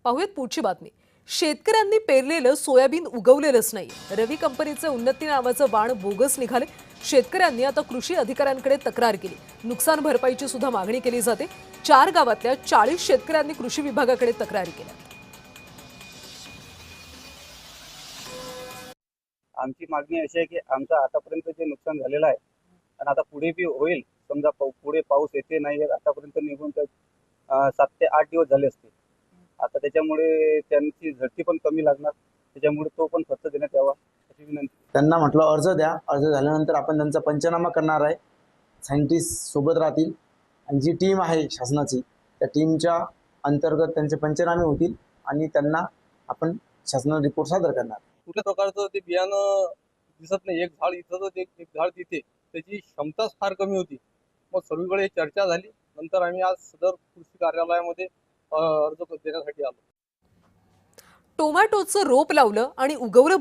पाहूयात पुढची बातमी। शेतकऱ्यांनी पेरलेलं सोयाबीन उगवलेलंच नाही। रवी कंपनीचे उन्नती नावाचं वाण बोगस निघाले। शेतकऱ्यांनी आता कृषी अधिकाऱ्यांकडे तक्रार केली। नुकसान भरपाईची सुद्धा मागणी केली जाते। 4 गावातल्या 40 शेतकऱ्यांनी कृषी विभागाकडे तक्रारी केल्या। आमची मागणी अशी आहे की आमचं आतापर्यंत जे नुकसान झालेलं आहे आणि आता पुढे बी होईल, समजा पुढे पाऊस येते नाही आतापर्यंत निघून 7 ते 8 दिवस झाले असते। आता त्याच्यामुळे त्यांची झडती पण कमी लागणार, त्याच्यामुळे तो पण खर्च देण्यात यावा अशी विनंती। त्यांना म्हटलं अर्ज द्या, अर्ज झाल्यानंतर आपण त्यांचा पंचनामा करणार आहे। सायंटिस्ट सोबत राहतील आणि जी टीम आहे शासनाची त्या टीमच्या अंतर्गत त्यांचे पंचनामे होतील आणि त्यांना आपण शासनाला रिपोर्ट सादर करणार। कुठल्या प्रकारचं ते बियाणं दिसत नाही, एक झाड इथं तर एक झाड तिथे, त्याची क्षमताच फार कमी होती। मग सर्वीकडे चर्चा झाली, नंतर आम्ही आज सदर कृषी कार्यालयामध्ये अर्ज देण्यासाठी आलो। टोमॅटोचं रोप लावलं आणि उगवलं